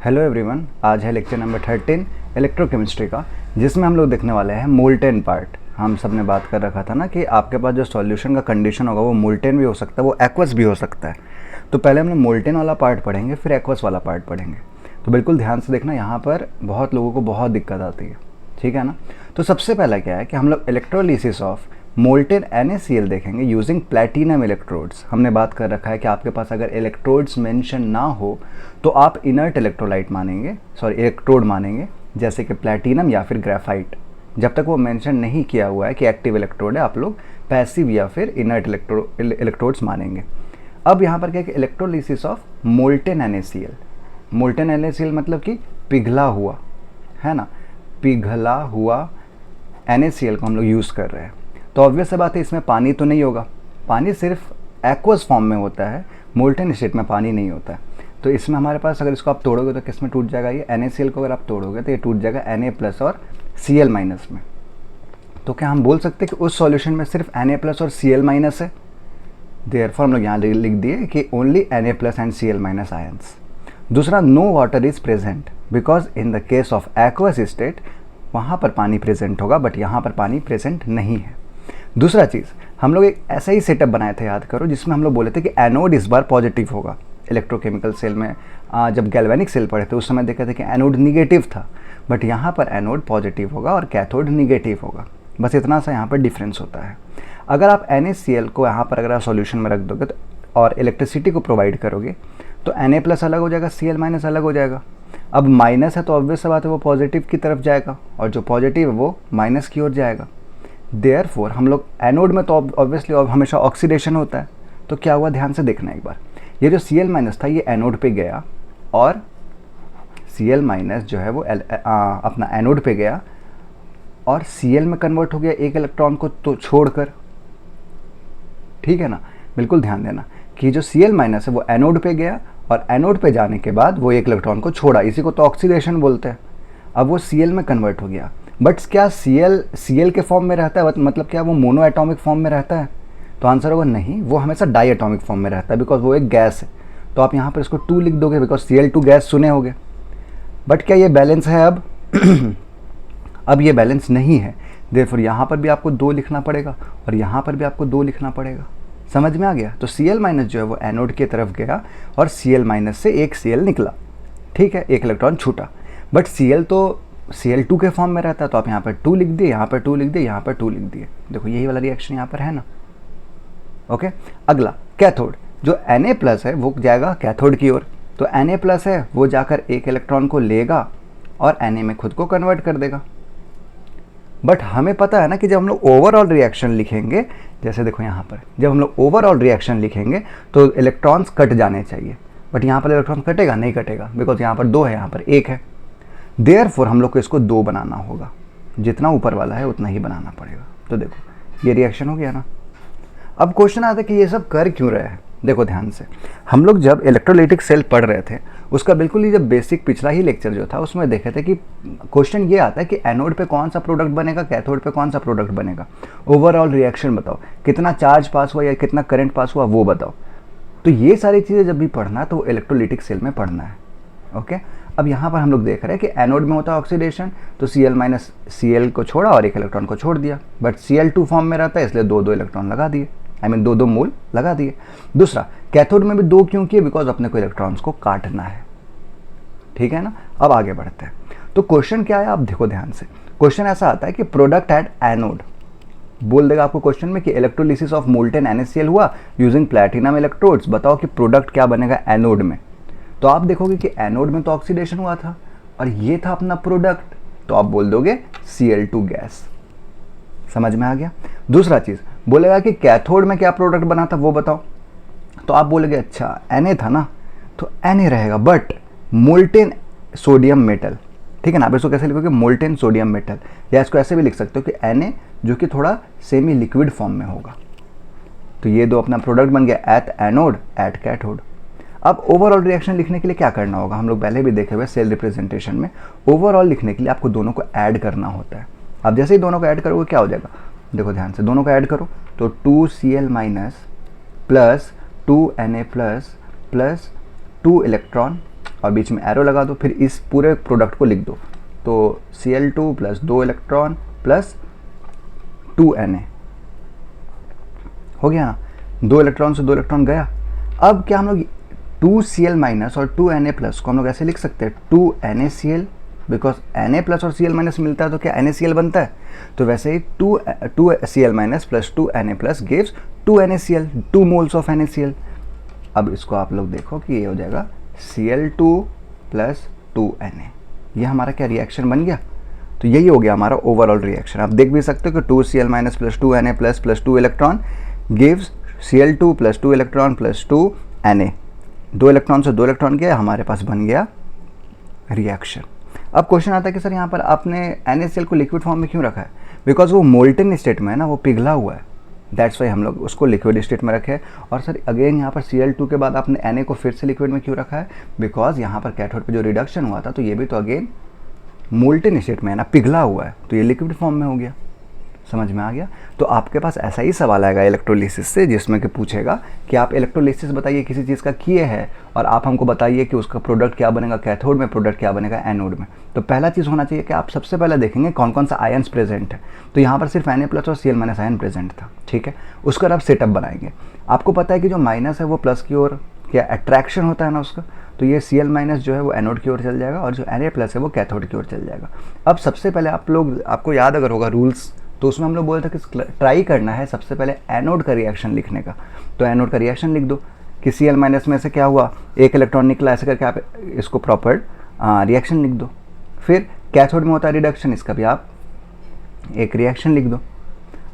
Hello everyone, आज है lecture number 13 electrochemistry का, जिसमें हम लोग देखने वाले हैं मोल्टेन पार्ट। हम सब ने बात कर रखा था ना कि आपके पास जो सॉल्यूशन का कंडीशन होगा वो मोल्टेन भी हो सकता है, वो एक्वस भी हो सकता है। तो पहले हम लोग मोल्टेन वाला पार्ट पढ़ेंगे, फिर एक्वस वाला पार्ट पढ़ेंगे। तो बिल्कुल ध्यान से देखना, यहाँ पर बहुत लोगों को बहुत दिक्कत आती है, ठीक है ना। तो सबसे पहला क्या है कि हम लोग इलेक्ट्रोलिसिस ऑफ मोल्टेन NaCl देखेंगे यूजिंग प्लैटिनम इलेक्ट्रोड्स। हमने बात कर रखा है कि आपके पास अगर इलेक्ट्रोड्स मेंशन ना हो तो आप इनर्ट इलेक्ट्रोलाइट मानेंगे, इलेक्ट्रोड मानेंगे, जैसे कि प्लैटिनम या फिर ग्रेफाइट। जब तक वो मेंशन नहीं किया हुआ है कि एक्टिव इलेक्ट्रोड है, आप लोग पैसिव या फिर इनर्ट इलेक्ट्रोड्स मानेंगे। अब यहाँ पर क्या है कि electrolysis of molten NaCl। Molten NaCl मतलब कि पिघला हुआ, है ना, पिघला हुआ NaCl को हम लोग यूज़ कर रहे हैं। तो ऑब्वियस सी बात है, इसमें पानी तो नहीं होगा, पानी सिर्फ एक्वस फॉर्म में होता है, मोल्टेन स्टेट में पानी नहीं होता है। तो इसमें हमारे पास अगर इसको आप तोड़ोगे तो किस में टूट जाएगा, ये NaCl को अगर आप तोड़ोगे तो ये टूट जाएगा Na+ और Cl- में। तो क्या हम बोल सकते हैं कि उस सॉल्यूशन में सिर्फ Na+ और Cl- है? देयरफॉर हम लोग यहाँ लिख दिए कि only Na+ and Cl- ions. दूसरा, no water is present because in the case of aqueous state वहाँ पर पानी प्रेजेंट होगा, बट यहाँ पर पानी प्रेजेंट नहीं है। दूसरा चीज़, हम लोग एक ऐसा ही सेटअप बनाए थे, याद करो, जिसमें हम लोग बोले थे कि एनोड इस बार पॉजिटिव होगा। इलेक्ट्रोकेमिकल सेल में जब गैल्वेनिक सेल पढ़े थे उस समय देखा था कि एनोड निगेटिव था, बट यहाँ पर एनोड पॉजिटिव होगा और कैथोड निगेटिव होगा। बस इतना सा यहाँ पर डिफरेंस होता है। अगर आप NaCl को यहाँ पर अगर आप सॉल्यूशन में रख दोगे तो और इलेक्ट्रिसिटी को प्रोवाइड करोगे तो Na+ अलग हो जाएगा, Cl- अलग हो जाएगा। अब माइनस है तो ऑब्वियस सी बात है वो पॉजिटिव की तरफ जाएगा, और जो पॉजिटिव है वो माइनस की ओर जाएगा। देयरफॉर हम लोग एनोड में तो ऑब्वियसली हमेशा ऑक्सीडेशन होता है। तो क्या हुआ, ध्यान से देखना एक बार, ये जो Cl- था ये एनोड पे गया और Cl- जो है वो अपना एनोड पे गया और Cl में कन्वर्ट हो गया एक इलेक्ट्रॉन को तो छोड़कर, ठीक है ना। बिल्कुल ध्यान देना कि जो Cl- है वो एनोड पे गया और एनोड पे जाने के बाद वो एक इलेक्ट्रॉन को छोड़ा, इसी को तो ऑक्सीडेशन बोलते हैं। अब वो Cl में कन्वर्ट हो गया, बट क्या Cl के फॉर्म में रहता है, मतलब क्या वो मोनो एटॉमिक फॉर्म में रहता है? तो आंसर होगा नहीं, वो हमेशा डाई एटॉमिक फॉर्म में रहता है, बिकॉज वो एक गैस है। तो आप यहाँ पर इसको 2 लिख दोगे बिकॉज Cl2 गैस सुने होगे। बट क्या ये बैलेंस है अब? अब ये बैलेंस नहीं है, देयरफॉर यहाँ पर भी आपको 2 लिखना पड़ेगा और यहाँ पर भी आपको 2 लिखना पड़ेगा। समझ में आ गया? तो Cl- जो है वो एनोड की तरफ गया और Cl- से एक Cl निकला, ठीक है, एक इलेक्ट्रॉन छूटा। बट Cl तो Cl2 के फॉर्म में रहता है, तो आप यहाँ पर 2 लिख दिए, यहाँ पर 2 लिख दिए, यहाँ पर 2 लिख दिए। देखो यही वाला रिएक्शन यहाँ पर है ना। ओके, अगला कैथोड, जो Na+ है वो जाएगा कैथोड की ओर। तो Na+ है वो जाकर एक इलेक्ट्रॉन को लेगा और Na में खुद को कन्वर्ट कर देगा। बट हमें पता है ना कि जब हम लोग ओवरऑल रिएक्शन लिखेंगे, जैसे देखो यहाँ पर जब हम लोग ओवरऑल रिएक्शन लिखेंगे तो इलेक्ट्रॉन्स कट जाने चाहिए, बट यहाँ पर इलेक्ट्रॉन कटेगा नहीं, कटेगा, बिकॉज यहाँ पर 2 है, यहाँ पर 1 है। देयरफॉर हम लोग को इसको 2 बनाना होगा, जितना ऊपर वाला है उतना ही बनाना पड़ेगा। तो देखो ये रिएक्शन हो गया ना। अब क्वेश्चन आता है कि ये सब कर क्यों रहे हैं। देखो ध्यान से, हम लोग जब इलेक्ट्रोलाइटिक सेल पढ़ रहे थे उसका बिल्कुल ही जब बेसिक पिछला ही लेक्चर जो था उसमें देखे थे कि क्वेश्चन ये आता है कि एनोड पे कौन सा प्रोडक्ट बनेगा, कैथोड पे कौन सा प्रोडक्ट बनेगा, ओवरऑल रिएक्शन बताओ, कितना चार्ज पास हुआ या कितना करंट पास हुआ वो बताओ। तो ये सारी चीज़ें जब भी पढ़ना है तो वो इलेक्ट्रोलाइटिक सेल में पढ़ना है। ओके, अब यहाँ पर हम लोग देख रहे हैं कि एनोड में होता है ऑक्सीडेशन, तो Cl- Cl को छोड़ा और एक इलेक्ट्रॉन को छोड़ दिया, बट Cl2 फॉर्म में रहता है इसलिए 2 इलेक्ट्रॉन लगा दिए, आई मीन 2 मोल लगा दिए। दूसरा, कैथोड में भी 2 क्यों किए, बिकॉज अपने को इलेक्ट्रॉन्स को काटना है, ठीक है ना। अब आगे बढ़ते हैं। तो क्वेश्चन क्या है, आप देखो ध्यान से। क्वेश्चन ऐसा आता है कि प्रोडक्ट एट एनोड, बोल देगा आपको क्वेश्चन में कि इलेक्ट्रोलिसिस ऑफ मोल्टेन NaCl हुआ यूजिंग प्लैटिनम इलेक्ट्रोड्स, बताओ कि प्रोडक्ट क्या बनेगा एनोड में। तो आप देखोगे कि एनोड में तो ऑक्सीडेशन हुआ था और ये था अपना प्रोडक्ट, तो आप बोल दोगे Cl2 गैस। समझ में आ गया? दूसरा चीज बोलेगा कि कैथोड में क्या प्रोडक्ट बना था वो बताओ, तो आप बोलोगे अच्छा Na था ना, तो Na रहेगा, बट मोल्टेन सोडियम मेटल, ठीक है ना। आप इसको कैसे लिखोगे, मोल्टेन सोडियम मेटल, या इसको ऐसे भी लिख सकते हो कि Na जो कि थोड़ा सेमी लिक्विड फॉर्म में होगा। तो ये 2 अपना प्रोडक्ट बन गया एट एनोड एट कैथोड। अब ओवरऑल रिएक्शन लिखने के लिए क्या करना होगा, हम लोग पहले भी देखे हुए सेल रिप्रेजेंटेशन में, ओवरऑल लिखने के लिए आपको दोनों को ऐड करना होता है। अब जैसे ही दोनों को ऐड करोगे क्या हो जाएगा, देखो ध्यान से, दोनों को ऐड करो तो 2Cl- plus 2Na+ plus 2 electron और बीच में एरो लगा दो, फिर इस पूरे प्रोडक्ट को लिख दो। तो Cl2 plus 2 electron plus 2Na हो गया ना, 2 इलेक्ट्रॉन से 2 इलेक्ट्रॉन गया। अब क्या हम लोग 2Cl माइनस और 2Na प्लस को हम लोग ऐसे लिख सकते हैं 2NaCl, बिकॉज Na प्लस और Cl माइनस मिलता है तो क्या NaCl बनता है। तो वैसे ही 2Cl minus plus 2Na plus gives 2NaCl, 2 moles of NaCl। अब इसको आप लोग देखो कि ये हो जाएगा Cl2 प्लस 2Na। ये हमारा क्या रिएक्शन बन गया। तो यही हो गया हमारा ओवरऑल रिएक्शन। आप देख भी सकते हो कि 2Cl minus plus 2Na plus 2 electron gives Cl2 plus 2 electron plus 2Na। 2 electron से 2 इलेक्ट्रॉन गया, हमारे पास बन गया रिएक्शन। अब क्वेश्चन आता है कि सर यहाँ पर आपने NaCl को लिक्विड फॉर्म में क्यों रखा है। बिकॉज वो मोल्टन स्टेट में है ना, वो पिघला हुआ है, दैट्स वाई हम लोग उसको लिक्विड स्टेट में रखे। और सर अगेन यहाँ पर Cl2 के बाद आपने Na को फिर से लिक्विड में क्यों रखा है। बिकॉज यहाँ पर कैथोड पे जो रिडक्शन हुआ था तो ये भी तो अगेन मोल्टन स्टेट में है ना, पिघला हुआ है, तो ये लिक्विड फॉर्म में हो गया। समझ में आ गया। तो आपके पास ऐसा ही सवाल आएगा इलेक्ट्रोलिसिस से, जिसमें कि पूछेगा कि आप इलेक्ट्रोलिसिस बताइए किसी चीज़ का किए हैं और आप हमको बताइए कि उसका प्रोडक्ट क्या बनेगा कैथोड में, प्रोडक्ट क्या बनेगा एनोड में। तो पहला चीज़ होना चाहिए कि आप सबसे पहले देखेंगे कौन कौन सा आयन्स प्रेजेंट है। तो यहाँ पर सिर्फ Na प्लस और Cl माइनस आयन प्रेजेंट था, ठीक है। उसका आप सेटअप बनाएंगे। आपको पता है कि जो माइनस है वो प्लस की ओर क्या अट्रैक्शन होता है ना उसका, तो ये Cl माइनस जो है वो एनोड की ओर चल जाएगा और जो Na प्लस है वो कैथोड की ओर चल जाएगा। अब सबसे पहले आपको याद अगर होगा रूल्स, तो उसमें हम लोग बोलते हैं कि ट्राई करना है सबसे पहले एनोड का रिएक्शन लिखने का। तो एनोड का रिएक्शन लिख दो कि Cl माइनस में से क्या हुआ, एक इलेक्ट्रॉन निकला, ऐसे करके आप इसको प्रॉपर रिएक्शन लिख दो। फिर कैथोड में होता है रिडक्शन, इसका भी आप एक रिएक्शन लिख दो।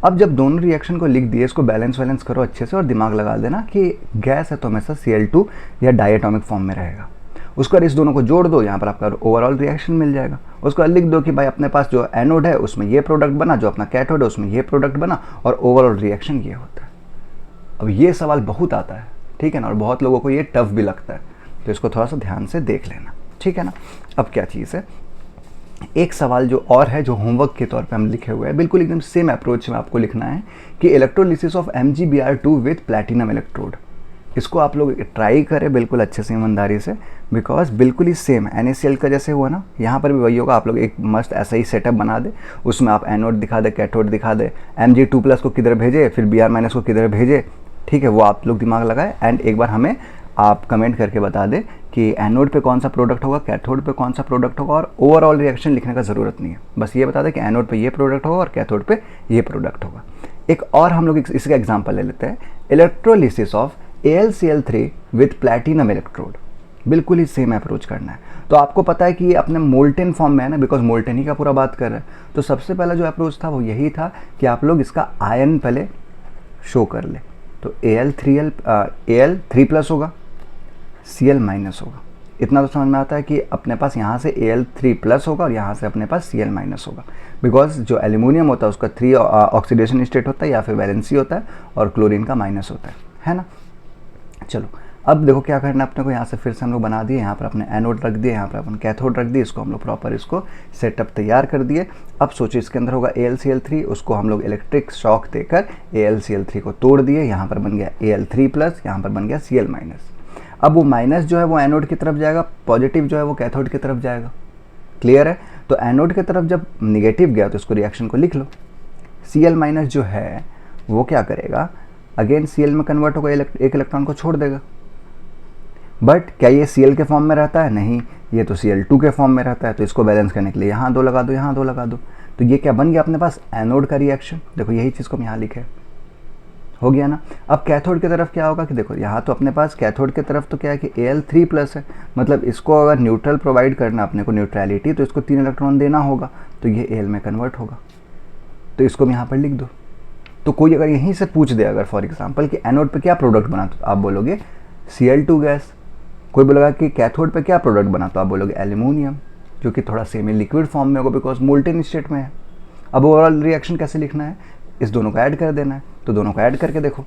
अब जब दोनों रिएक्शन को लिख दिए, इसको बैलेंस करो अच्छे से और दिमाग लगा देना कि गैस है तो हमेशा Cl2 या डायटोमिक फॉर्म में रहेगा। उसको इस दोनों को जोड़ दो, यहाँ पर आपका ओवरऑल रिएक्शन मिल जाएगा। उसको लिख दो कि भाई अपने पास जो एनोड है उसमें ये प्रोडक्ट बना, जो अपना कैथोड है उसमें ये प्रोडक्ट बना, और ओवरऑल रिएक्शन ये होता है। अब ये सवाल बहुत आता है, ठीक है ना, और बहुत लोगों को ये टफ भी लगता है, तो इसको थोड़ा सा ध्यान से देख लेना, ठीक है ना। अब क्या चीज़ है, एक सवाल जो और है जो होमवर्क के तौर पे हम लिखे हुए हैं, बिल्कुल एकदम सेम अप्रोच में आपको लिखना है कि electrolysis of MgBr2 with platinum electrode. इसको आप लोग ट्राई करें बिल्कुल अच्छे से, ईमानदारी से, बिकॉज बिल्कुल ही सेम NaCl का जैसे हुआ ना, यहाँ पर भी वही होगा। आप लोग एक मस्त ऐसा ही सेटअप बना दे, उसमें आप एनोड दिखा दे, कैथोड दिखा दे, Mg2 प्लस को किधर भेजे, फिर Br माइनस को किधर भेजे, ठीक है, वो आप लोग दिमाग लगाए। एंड एक बार हमें आप कमेंट करके बता दें कि एनोड पे कौन सा प्रोडक्ट होगा, कैथोड पे कौन सा प्रोडक्ट होगा, और ओवरऑल रिएक्शन लिखने का ज़रूरत नहीं है, बस ये बता दें कि एनोड पे ये प्रोडक्ट होगा और कैथोड पे ये प्रोडक्ट होगा। एक और हम लोग इसका एग्जाम्पल ले लेते हैं, electrolysis of AlCl3 with platinum electrode. बिल्कुल ही सेम अप्रोच करना है। तो आपको पता है कि ये अपने मोल्टेन फॉर्म में है ना, बिकॉज मोल्टेन ही का पूरा बात कर रहे हैं। तो सबसे पहला जो अप्रोच था वो यही था कि आप लोग इसका आयन पहले शो कर ले। तो Al3 प्लस होगा, Cl माइनस होगा। इतना तो समझ में आता है कि अपने पास यहाँ से Al3 प्लस होगा और यहाँ से अपने पास Cl माइनस होगा, बिकॉज जो एल्यूमिनियम होता है उसका 3 ऑक्सीडेशन स्टेट होता है या फिर वैलेंसी होता है, और क्लोरीन का माइनस होता है ना। चलो अब देखो क्या करना है अपने को, यहाँ से फिर से हम लोग बना दिए, यहाँ पर अपने एनोड रख दिए, यहाँ पर अपन कैथोड रख दिए, इसको हम लोग प्रॉपर इसको सेटअप तैयार कर दिए। अब सोचिए इसके अंदर होगा AlCl3, उसको हम लोग इलेक्ट्रिक शॉक देकर AlCl3 को तोड़ दिए, यहाँ पर बन गया Al3 प्लस, यहाँ पर बन गया Cl माइनस। अब वो माइनस जो है वो एनोड की तरफ जाएगा, पॉजिटिव जो है वो कैथोड की तरफ जाएगा। क्लियर है। तो एनोड की तरफ जब निगेटिव गया तो इसको रिएक्शन को लिख लो। Cl माइनस जो है वो क्या करेगा, अगेन Cl में कन्वर्ट होगा, एक इलेक्ट्रॉन को छोड़ देगा। बट क्या ये Cl के फॉर्म में रहता है, नहीं, ये तो Cl2 के फॉर्म में रहता है। तो इसको बैलेंस करने के लिए यहाँ 2 लगा दो, यहाँ 2 लगा दो, तो ये क्या बन गया अपने पास एनोड का रिएक्शन। देखो यही चीज़ को हम यहाँ लिखे, हो गया ना। अब कैथोड की तरफ क्या होगा कि देखो यहाँ तो अपने पास कैथोड की तरफ तो क्या है कि Al3 प्लस है, मतलब इसको अगर न्यूट्रल प्रोवाइड करना अपने को, न्यूट्रलिटी, तो इसको 3 इलेक्ट्रॉन देना होगा, तो ये Al में कन्वर्ट होगा। तो इसको हम यहाँ पर लिख दो। तो कोई अगर यहीं से पूछ दे अगर फॉर एग्जांपल कि एनोड पे क्या प्रोडक्ट बना, तो आप बोलोगे Cl2 गैस। कोई बोलेगा कि कैथोड पे क्या प्रोडक्ट बना, तो आप बोलोगे एल्यूमिनियम, जो कि थोड़ा सेमी लिक्विड फॉर्म में होगा बिकॉज मोल्टेन स्टेट में है। अब ओवरऑल रिएक्शन कैसे लिखना है, इस दोनों को ऐड कर देना है। तो दोनों को ऐड करके देखो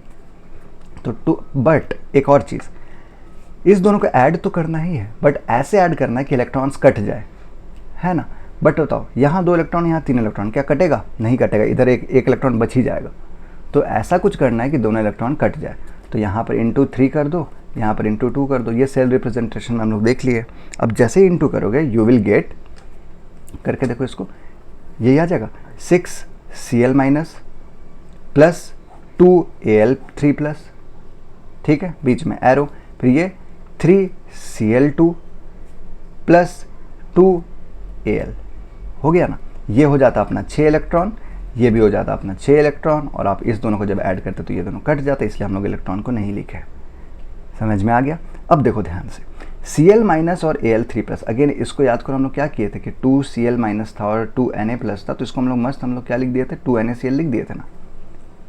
तो बट एक और चीज़, इस दोनों को ऐड तो करना ही है, बट ऐसे ऐड करना है कि इलेक्ट्रॉन्स कट जाए, है ना। बट बताओ यहाँ 2 इलेक्ट्रॉन, यहाँ 3 इलेक्ट्रॉन, क्या कटेगा, नहीं कटेगा, इधर एक इलेक्ट्रॉन बच ही जाएगा। तो ऐसा कुछ करना है कि दोनों इलेक्ट्रॉन कट जाए। तो यहाँ पर × 3 कर दो, यहाँ पर इंटू 2 कर दो, ये सेल रिप्रेजेंटेशन हम लोग देख लिए। अब जैसे ही इंटू करोगे यू विल गेट, करके देखो इसको, यही आ जाएगा 6Cl minus plus 2Al3 plus, ठीक है, बीच में एरो, फिर ये 3Cl2 प्लस 2Al, हो गया ना। ये हो जाता अपना 6 इलेक्ट्रॉन, ये भी हो जाता अपना 6 इलेक्ट्रॉन, और आप इस दोनों को जब ऐड करते तो ये दोनों कट जाते, इसलिए हम लोग इलेक्ट्रॉन को नहीं लिखे। समझ में आ गया। अब देखो ध्यान से, Cl माइनस और Al3 प्लस, अगेन इसको याद करो हम लोग क्या किए थे कि 2Cl माइनस था और 2Na प्लस था, तो इसको हम लोग क्या लिख दिए थे, 2NaCl लिख दिए थे ना।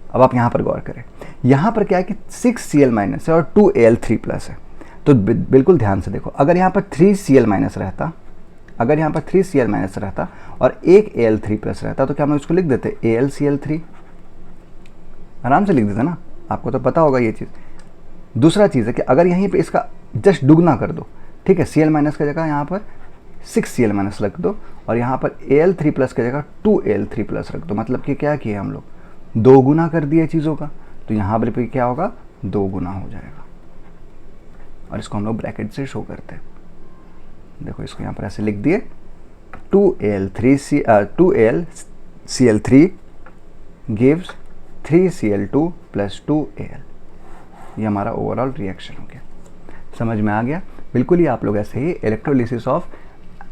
अब आप यहाँ पर गौर करें, यहाँ पर क्या है कि 6Cl माइनस है और 2Al3 प्लस है, तो बिल्कुल ध्यान से देखो, अगर यहाँ पर 3Cl माइनस रहता, अगर यहाँ पर 3Cl माइनस रहता और एक Al3 प्लस रहता, तो क्या हम लोग इसको लिख देते AlCl3, आराम से लिख देते ना, आपको तो पता होगा ये चीज़। दूसरा चीज़ है कि अगर यहीं पे इसका जस्ट दुगना कर दो, ठीक है, Cl माइनस की जगह यहाँ पर 6Cl माइनस रख दो और यहाँ पर Al3 प्लस की जगह 2Al3 प्लस रख दो, मतलब कि क्या किया हम लोग, 2 गुना कर दिए चीज़ों का, तो यहाँ पर भी क्या होगा, 2 गुना हो जाएगा, और इसको हम लोग ब्रैकेट से शो करते हैं। देखो इसको यहाँ पर ऐसे लिख दिए, 2AlCl3 gives 3Cl2 plus 2Al, ये हमारा ओवरऑल रिएक्शन हो गया। समझ में आ गया। बिल्कुल ही आप लोग ऐसे ही इलेक्ट्रोलिसिस ऑफ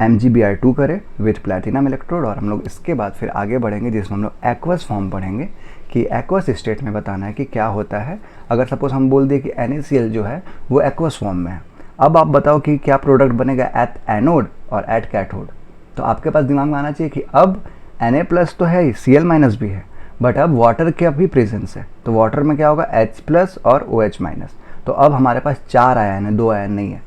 MgBr2 करें विथ प्लैटिनम इलेक्ट्रोड, और हम लोग इसके बाद फिर आगे बढ़ेंगे जिसमें हम लोग एक्वस फॉर्म पढ़ेंगे कि एक्वस स्टेट में बताना है कि क्या होता है। अगर सपोज हम बोल दें कि NaCl जो है वो एक्वस फॉर्म में है, अब आप बताओ कि क्या प्रोडक्ट बनेगा एट एनोड और एट कैथोड। तो आपके पास दिमाग में आना चाहिए कि अब Na प्लस तो है ही, Cl माइनस भी है, बट अब वाटर का भी प्रेजेंस है, तो वाटर में क्या होगा H प्लस और OH माइनस। तो अब हमारे पास 4 आयन है, 2 आयन नहीं है,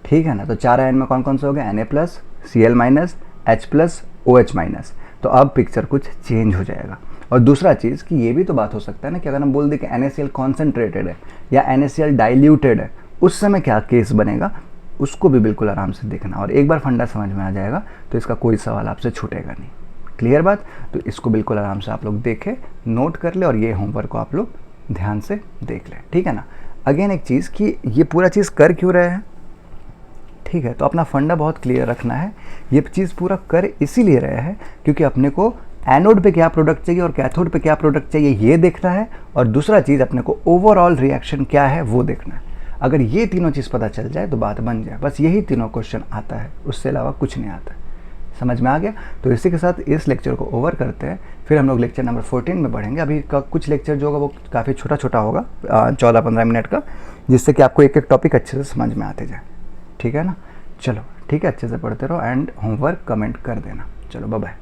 ठीक है ना। तो 4 आयन में कौन कौन से हो गए, Na plus, Cl minus, H plus, OH minus. तो अब पिक्चर कुछ चेंज हो जाएगा। और दूसरा चीज़ कि ये भी तो बात हो सकता है ना कि अगर हम बोल दें कि NaCl कॉन्सेंट्रेटेड है या NaCl डाइल्यूटेड है, उस समय क्या केस बनेगा, उसको भी बिल्कुल आराम से देखना, और एक बार फंडा समझ में आ जाएगा तो इसका कोई सवाल आपसे छूटेगा नहीं। क्लियर बात। तो इसको बिल्कुल आराम से आप लोग देखें, नोट कर ले, और ये होमवर्क को आप लोग ध्यान से देख लें, ठीक है ना। अगेन एक चीज़ कि ये पूरा चीज़ कर क्यों रहे हैं, ठीक है, तो अपना फंडा बहुत क्लियर रखना है। ये चीज़ पूरा कर इसीलिए रहे हैं क्योंकि अपने को एनोड पे क्या प्रोडक्ट चाहिए और कैथोड पे क्या प्रोडक्ट चाहिए ये देखना है, और दूसरा चीज़ अपने को ओवरऑल रिएक्शन क्या है वो देखना है। अगर ये तीनों चीज़ पता चल जाए तो बात बन जाए। बस यही तीनों क्वेश्चन आता है, उससे अलावा कुछ नहीं आता है। समझ में आ गया। तो इसी के साथ इस लेक्चर को ओवर करते हैं, फिर हम लोग लेक्चर नंबर 14 में बढ़ेंगे। अभी का कुछ लेक्चर जो होगा वो काफ़ी छोटा छोटा होगा, 14-15 मिनट का, जिससे कि आपको एक एक टॉपिक अच्छे से समझ में आते जाए, ठीक है ना। चलो ठीक है, अच्छे से पढ़ते रहो एंड होमवर्क कमेंट कर देना। चलो बाय बाय।